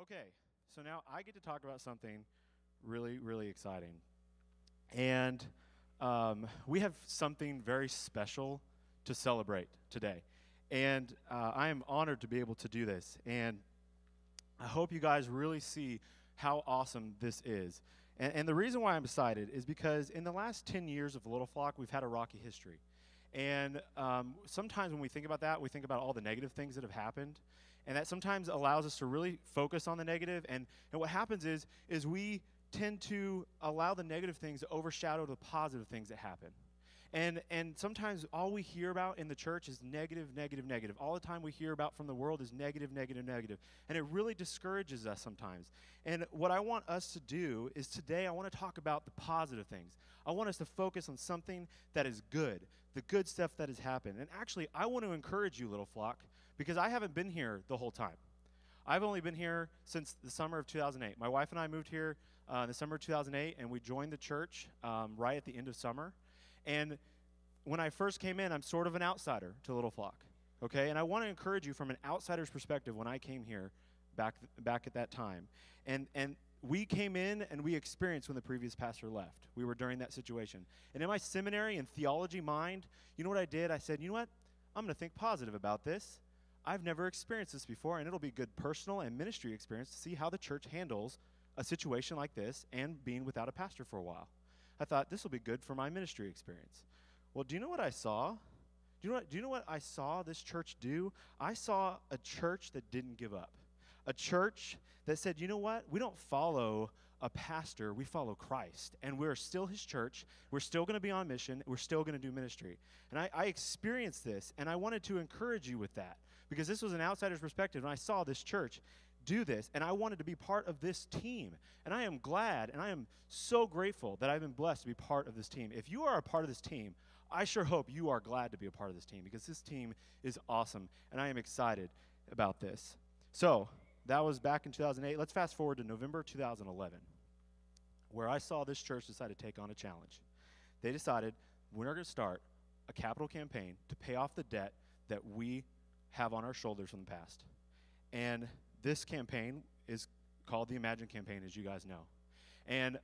Okay, so now I get to talk about something really, really exciting. And we have something very special to celebrate today. And I am honored to be able to do this. And I hope you guys really see how awesome this is. And the reason why I'm excited is because in the last 10 years of Little Flock, we've had a rocky history. And sometimes when we think about that, we think about all the negative things that have happened. And that sometimes allows us to really focus on the negative. And what happens is we tend to allow the negative things to overshadow the positive things that happen. And sometimes all we hear about in the church is negative, negative, negative. All the time we hear about from the world is negative, negative, negative. And it really discourages us sometimes. And what I want us to do is today I want to talk about the positive things. I want us to focus on something that is good, the good stuff that has happened. And actually, I want to encourage you, Little Flock, because I haven't been here the whole time. I've only been here since the summer of 2008. My wife and I moved here in the summer of 2008, and we joined the church right at the end of summer. And when I first came in, I'm sort of an outsider to Little Flock, okay? And I want to encourage you from an outsider's perspective when I came here back at that time. And we came in and we experienced when the previous pastor left. We were during that situation. And in my seminary and theology mind, you know what I did? I said, you know what? I'm going to think positive about this. I've never experienced this before, and it'll be a good personal and ministry experience to see how the church handles a situation like this and being without a pastor for a while. I thought this will be good for my ministry experience. Well, do you know what I saw? Do you know what I saw this church do? I saw a church that didn't give up. A church that said, you know what? We don't follow a pastor, we follow Christ. And we're still his church. We're still going to be on mission. We're still going to do ministry. And I experienced this, and I wanted to encourage you with that because this was an outsider's perspective, and I saw this church do this, and I wanted to be part of this team. And I am glad, and I am so grateful that I've been blessed to be part of this team. If you are a part of this team, I sure hope you are glad to be a part of this team because this team is awesome, and I am excited about this. So that was back in 2008. Let's fast forward to November 2011, where I saw this church decide to take on a challenge. They decided we're going to start a capital campaign to pay off the debt that we have on our shoulders from the past. And this campaign is called the Imagine campaign, as you guys know. And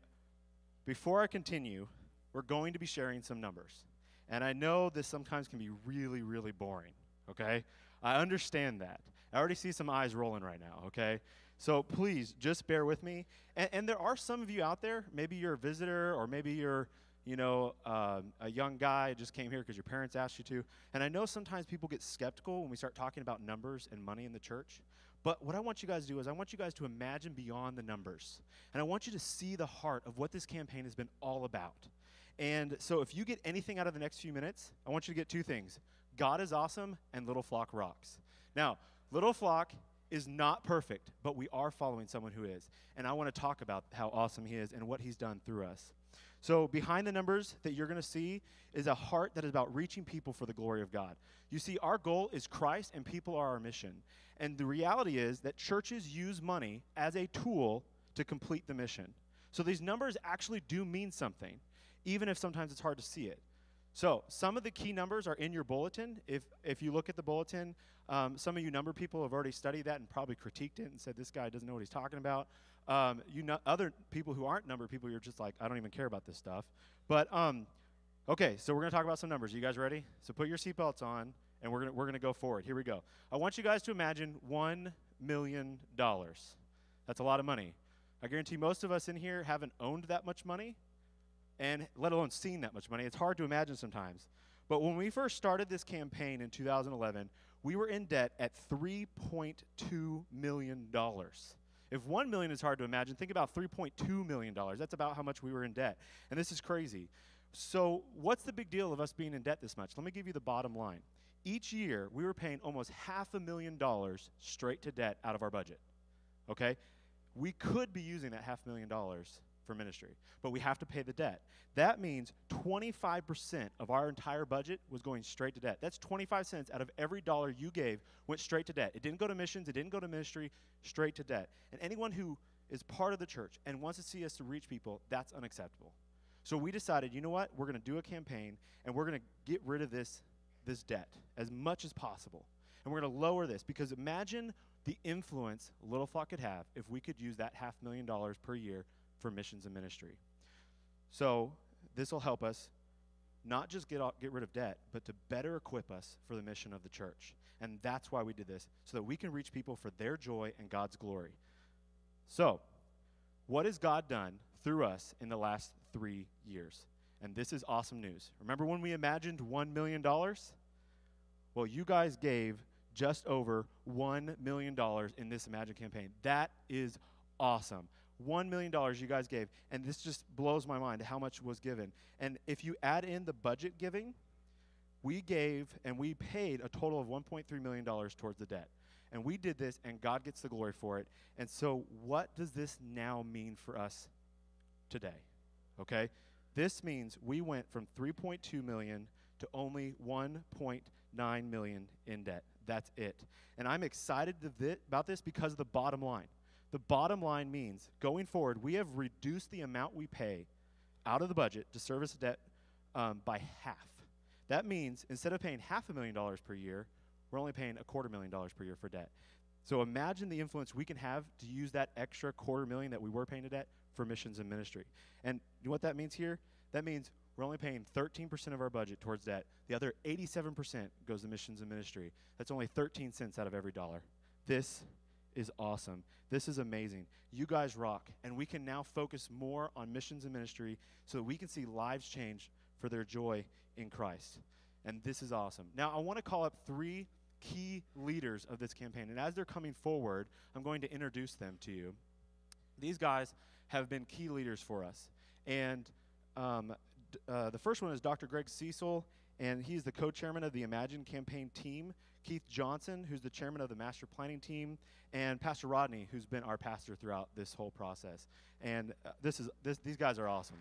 before I continue, we're going to be sharing some numbers. And I know this sometimes can be really, really boring, okay? I understand that. I already see some eyes rolling right now, okay? So please, just bear with me. And there are some of you out there, maybe you're a visitor or maybe you're, a young guy just came here because your parents asked you to. And I know sometimes people get skeptical when we start talking about numbers and money in the church. But what I want you guys to do is I want you guys to imagine beyond the numbers. And I want you to see the heart of what this campaign has been all about. And so if you get anything out of the next few minutes, I want you to get two things. God is awesome and Little Flock rocks. Now, Little Flock is not perfect, but we are following someone who is. And I want to talk about how awesome he is and what he's done through us. So behind the numbers that you're going to see is a heart that is about reaching people for the glory of God. You see, our goal is Christ and people are our mission. And the reality is that churches use money as a tool to complete the mission. So these numbers actually do mean something, even if sometimes it's hard to see it. So some of the key numbers are in your bulletin. If you look at the bulletin, some of you number people have already studied that and probably critiqued it and said, this guy doesn't know what he's talking about. Other people who aren't number people, you're just like, I don't even care about this stuff. But, okay, so we're going to talk about some numbers. Are you guys ready? So put your seatbelts on, and we're gonna go forward. Here we go. I want you guys to imagine $1 million. That's a lot of money. I guarantee most of us in here haven't owned that much money, and let alone seen that much money. It's hard to imagine sometimes. But when we first started this campaign in 2011, we were in debt at $3.2 million. If $1 million is hard to imagine, think about $3.2 million. That's about how much we were in debt. And this is crazy. So what's the big deal of us being in debt this much? Let me give you the bottom line. Each year, we were paying almost $500,000 straight to debt out of our budget, okay? We could be using that $500,000 for ministry, but we have to pay the debt. That means 25% of our entire budget was going straight to debt. That's 25 cents out of every dollar you gave went straight to debt. It didn't go to missions. It didn't go to ministry, straight to debt. And anyone who is part of the church and wants to see us to reach people, that's unacceptable. So we decided, you know what? We're going to do a campaign, and we're going to get rid of this debt as much as possible. And we're going to lower this because imagine the influence Little Flock could have if we could use that $500,000 per year for missions and ministry. So this will help us not just get rid of debt, but to better equip us for the mission of the church. And that's why we did this, so that we can reach people for their joy and God's glory. So, what has God done through us in the last 3 years? And this is awesome news. Remember when we imagined $1 million? Well, you guys gave just over $1 million in this Imagine campaign. That is awesome. $1 million you guys gave, and this just blows my mind how much was given. And if you add in the budget giving, we gave and we paid a total of $1.3 million towards the debt. And we did this, and God gets the glory for it. And so what does this now mean for us today? Okay? This means we went from $3.2 million to only $1.9 million in debt. That's it. And I'm excited about this because of the bottom line. The bottom line means, going forward, we have reduced the amount we pay out of the budget to service debt by half. That means instead of paying $500,000 per year, we're only paying $250,000 per year for debt. So imagine the influence we can have to use that extra $250,000 that we were paying to debt for missions and ministry. And you know what that means here? That means we're only paying 13% of our budget towards debt. The other 87% goes to missions and ministry. That's only 13 cents out of every dollar. This is awesome. This is amazing. You guys rock. And we can now focus more on missions and ministry so that we can see lives change for their joy in Christ. And this is awesome. Now, I want to call up 3 key leaders of this campaign. And as they're coming forward, I'm going to introduce them to you. These guys have been key leaders for us. And the first one is Dr. Greg Cecil, and he's the co-chairman of the Imagine campaign team. Keith Johnson, who's the chairman of the master planning team, and Pastor Rodney, who's been our pastor throughout this whole process. And these guys are awesome.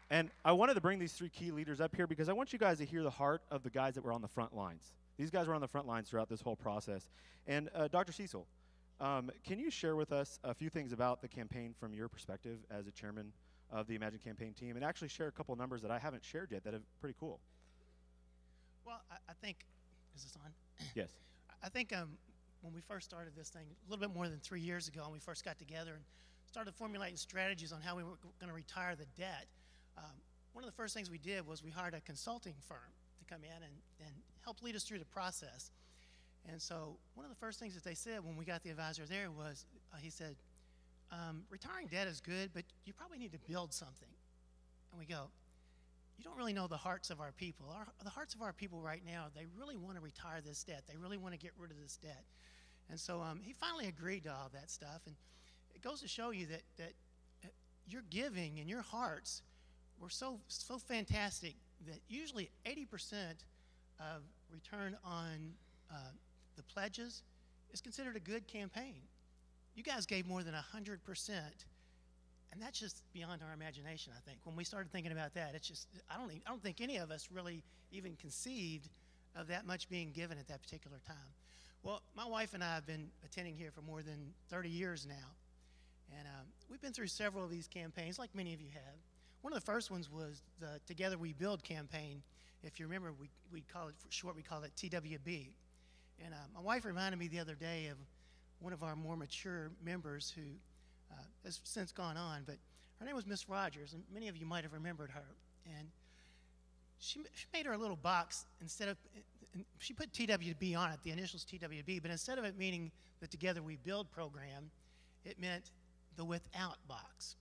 And I wanted to bring these 3 key leaders up here because I want you guys to hear the heart of the guys that were on the front lines. These guys were on the front lines throughout this whole process. And Dr. Cecil, can you share with us a few things about the campaign from your perspective as a chairman of the Imagine campaign team, and actually share a couple of numbers that I haven't shared yet that are pretty cool? Well, I think, is this on? Yes. I think when we first started this thing, a little bit more than 3 years ago, and we first got together and started formulating strategies on how we were going to retire the debt, one of the first things we did was we hired a consulting firm to come in and help lead us through the process. And so one of the first things that they said when we got the advisor there was, he said, retiring debt is good, but you probably need to build something. And we go, you don't really know the hearts of our people. The hearts of our people right now, they really want to retire this debt. They really want to get rid of this debt. And so he finally agreed to all that stuff. And it goes to show you that your giving and your hearts were so fantastic that usually 80% of return on the pledges is considered a good campaign. You guys gave more than 100%, and that's just beyond our imagination, I think. When we started thinking about that, it's just, I don't think any of us really even conceived of that much being given at that particular time. Well, my wife and I have been attending here for more than 30 years now, and we've been through several of these campaigns, like many of you have. One of the first ones was the Together We Build campaign. If you remember, we call it, for short, we call it TWB. And my wife reminded me the other day of one of our more mature members who has since gone on, but her name was Miss Rogers, and many of you might have remembered her. And she made her a little box instead of, she put TWB on it, the initials TWB, but instead of it meaning the Together We Build program, it meant the Without box.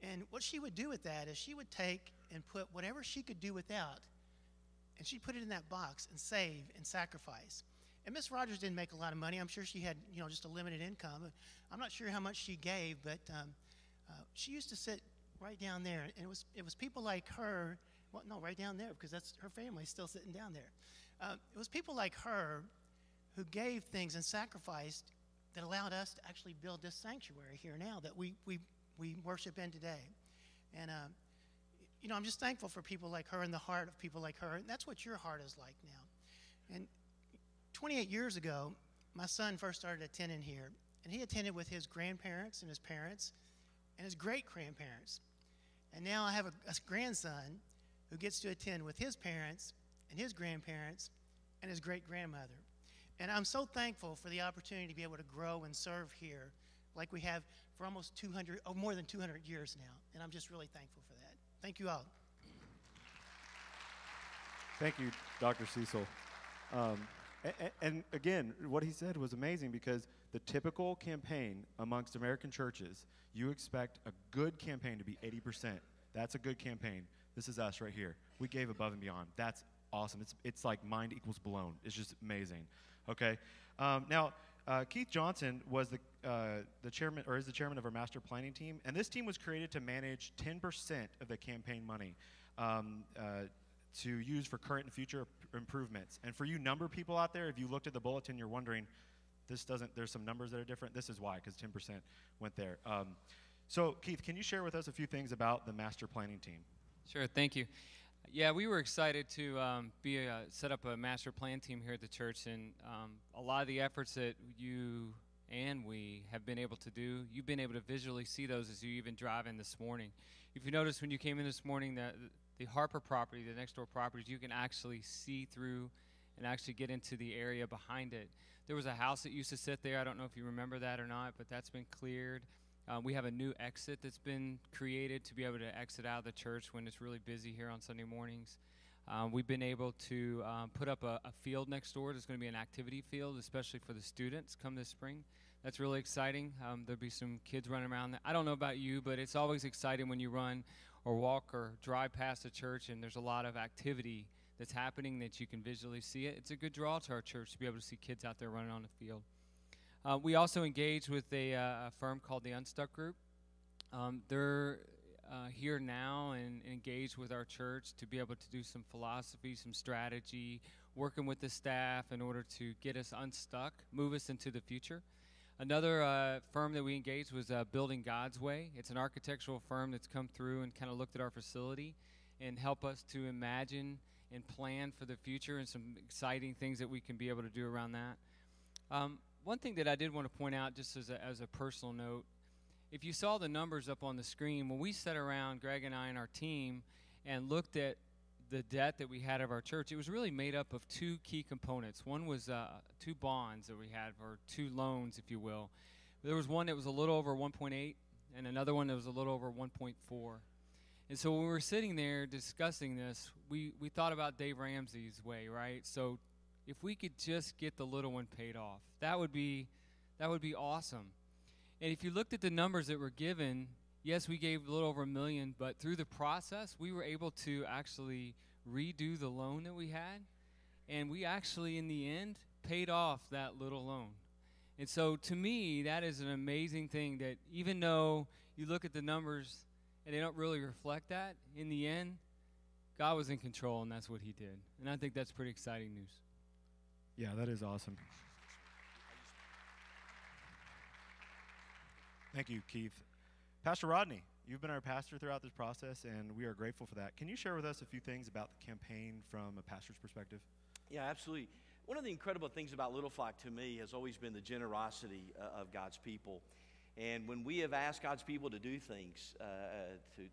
And what she would do with that is she would take and put whatever she could do without, and she'd put it in that box and save and sacrifice. And Miss Rogers didn't make a lot of money. I'm sure she had, just a limited income. I'm not sure how much she gave, but she used to sit right down there, and it was people like her. Well, no, right down there, because that's her family still sitting down there. It was people like her who gave things and sacrificed that allowed us to actually build this sanctuary here now that we worship in today. And I'm just thankful for people like her and the heart of people like her, and that's what your heart is like now. And 28 years ago, my son first started attending here, and he attended with his grandparents and his parents and his great-grandparents. And now I have a grandson who gets to attend with his parents and his grandparents and his great-grandmother. And I'm so thankful for the opportunity to be able to grow and serve here like we have for almost 200, or more than 200 years now. And I'm just really thankful for that. Thank you all. Thank you, Dr. Cecil. And again, what he said was amazing, because the typical campaign amongst American churches, you expect a good campaign to be 80%. That's a good campaign. This is us right here. We gave above and beyond. That's awesome. It's like mind equals blown. It's just amazing. Okay. Now, Keith Johnson was the chairman, or is the chairman of our master planning team, and this team was created to manage 10% of the campaign money to use for current and future improvements. And for you number people out there, if you looked at the bulletin, you're wondering, there's some numbers that are different. This is why, because 10% went there. So Keith, can you share with us a few things about the master planning team? Sure, thank you. Yeah, we were excited to set up a master plan team here at the church, and a lot of the efforts that you and we have been able to do, you've been able to visually see those as you even drive in this morning. If you noticed when you came in this morning, the Harper property, the next door properties, you can actually see through and actually get into the area behind it. There was a house that used to sit there. I don't know if you remember that or not, but that's been cleared. We have a new exit that's been created to be able to exit out of the church when it's really busy here on Sunday mornings. We've been able to put up a field next door. There's going to be an activity field, especially for the students come this spring. That's really exciting. There'll be some kids running around there. I don't know about you, but it's always exciting when you run or walk or drive past a church and there's a lot of activity that's happening that you can visually see it. It's a good draw to our church to be able to see kids out there running on the field. We also engaged with a firm called the Unstuck Group. They're here now and engaged with our church to be able to do some philosophy, some strategy, working with the staff in order to get us unstuck, move us into the future. Another firm that we engaged was Building God's Way. It's an architectural firm that's come through and kind of looked at our facility and help us to imagine and plan for the future and some exciting things that we can be able to do around that. One thing that I did want to point out, just as a personal note, if you saw the numbers up on the screen, when we sat around, Greg and I and our team, and looked at the debt that we had of our church, it was really made up of two key components. One was two bonds that we had, or two loans, if you will. There was one that was a little over 1.8, and another one that was a little over 1.4. And so when we were sitting there discussing this, we thought about Dave Ramsey's way, right? So if we could just get the little one paid off, that would be awesome. And if you looked at the numbers that were given, yes, we gave a little over $1 million, but through the process, we were able to actually redo the loan that we had, and we actually, in the end, paid off that little loan. And so to me, that is an amazing thing, that even though you look at the numbers and they don't really reflect that, in the end, God was in control, and that's what he did. And I think that's pretty exciting news. Yeah, that is awesome. Thank you, Keith. Pastor Rodney, you've been our pastor throughout this process, and we are grateful for that. Can you share with us a few things about the campaign from a pastor's perspective? Yeah, absolutely. One of the incredible things about Little Flock to me has always been the generosity of God's people. And when we have asked God's people to do things,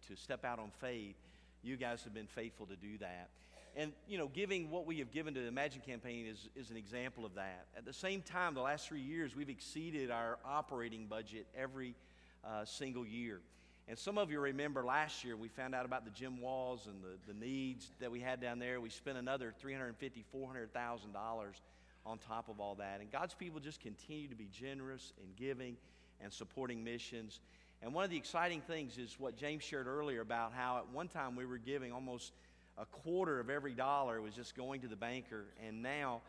to step out on faith, you guys have been faithful to do that. And, you know, giving what we have given to the Imagine campaign is an example of that. At the same time, the last 3 years, we've exceeded our operating budget every single year. And some of you remember last year, we found out about the gym walls and the needs that we had down there. We spent another $350,000, $400,000 on top of all that. And God's people just continue to be generous in giving and supporting missions. And one of the exciting things is what James shared earlier about how at one time we were giving almost a quarter of every dollar was just going to the banker, and now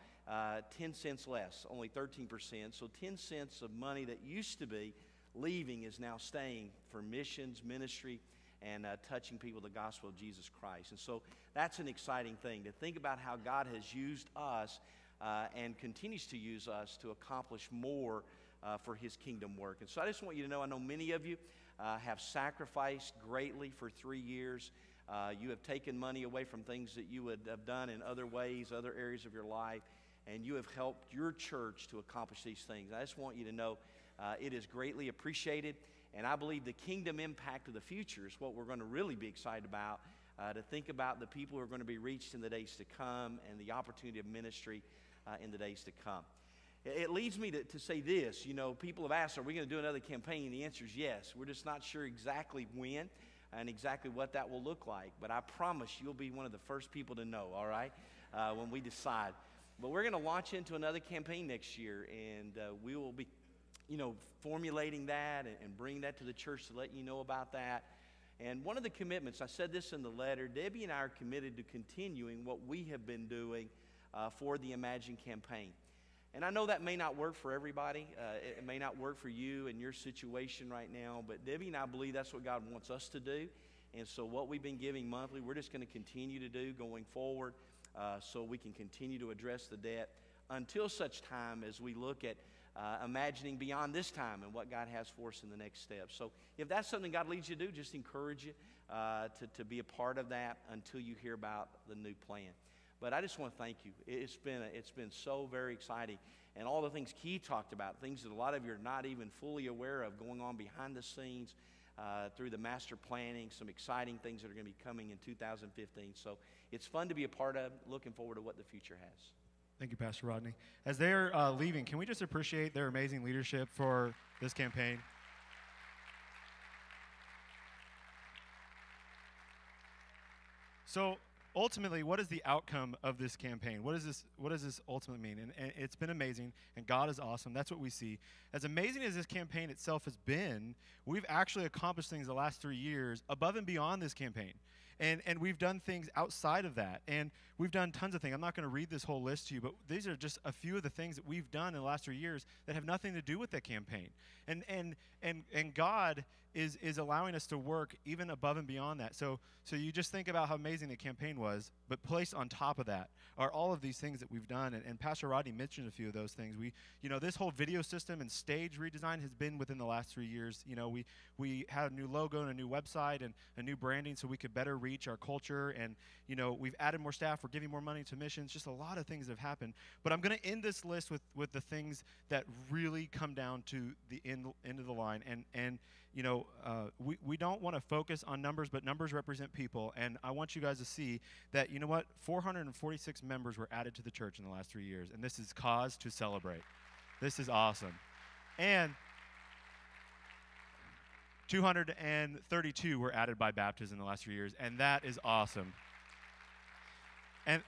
10 cents less, only 13%. So 10 cents of money that used to be leaving is now staying for missions, ministry, and touching people with the gospel of Jesus Christ. And so that's an exciting thing, to think about how God has used us and continues to use us to accomplish more for his kingdom work. And so I just want you to know, I know many of you have sacrificed greatly for 3 years. You have taken money away from things that you would have done in other ways, other areas of your life, and you have helped your church to accomplish these things. I just want you to know it is greatly appreciated, and I believe the kingdom impact of the future is what we're going to really be excited about to think about the people who are going to be reached in the days to come and the opportunity of ministry in the days to come. It leads me to say this. You know, people have asked, are we going to do another campaign? The answer is yes. We're just not sure exactly when and exactly what that will look like. But I promise you'll be one of the first people to know, all right, when we decide. But we're going to launch into another campaign next year, and we will be, formulating that and bringing that to the church to let you know about that. And one of the commitments, I said this in the letter, Debbie and I are committed to continuing what we have been doing for the Imagine campaign. And I know that may not work for everybody. It may not work for you and your situation right now, but Debbie and I believe that's what God wants us to do. And so what we've been giving monthly, we're just going to continue to do going forward so we can continue to address the debt until such time as we look at imagining beyond this time and what God has for us in the next step. So if that's something God leads you to do, just encourage you to be a part of that until you hear about the new plan. But I just want to thank you. It's been so very exciting. And all the things Keith talked about, things that a lot of you are not even fully aware of going on behind the scenes through the master planning, some exciting things that are going to be coming in 2015. So it's fun to be a part of. Looking forward to what the future has. Thank you, Pastor Rodney. As they're leaving, can we just appreciate their amazing leadership for this campaign? So ultimately, what is the outcome of this campaign? What does this ultimately mean? And it's been amazing, and God is awesome. That's what we see. As amazing as this campaign itself has been, we've actually accomplished things the last 3 years above and beyond this campaign. And we've done things outside of that. And we've done tons of things. I'm not going to read this whole list to you, but these are just a few of the things that we've done in the last 3 years that have nothing to do with that campaign. And God is allowing us to work even above and beyond that. So you just think about how amazing the campaign was, but placed on top of that are all of these things that we've done. And Pastor Rodney mentioned a few of those things. This whole video system and stage redesign has been within the last 3 years. We had a new logo and a new website and a new branding so we could better reach our culture. And, we've added more staff. We're giving more money to missions. Just a lot of things have happened. But I'm going to end this list with the things that really come down to the end of the line. And we don't want to focus on numbers, but numbers represent people. And I want you guys to see that, 446 members were added to the church in the last 3 years. And this is cause to celebrate. This is awesome. And 232 were added by baptism in the last 3 years. And that is awesome. And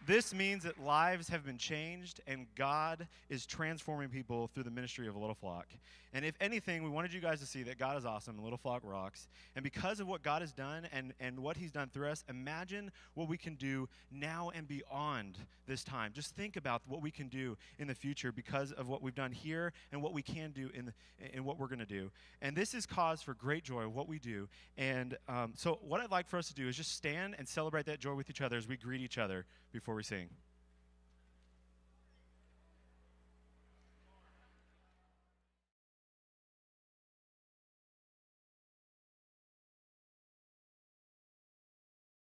this means that lives have been changed and God is transforming people through the ministry of Little Flock. And if anything, we wanted you guys to see that God is awesome and Little Flock rocks. And because of what God has done and what he's done through us, imagine what we can do now and beyond this time. Just think about what we can do in the future because of what we've done here and what we can do in what we're going to do. And this is cause for great joy of what we do. And so what I'd like for us to do is just stand and celebrate that joy with each other as we greet each other before we sing.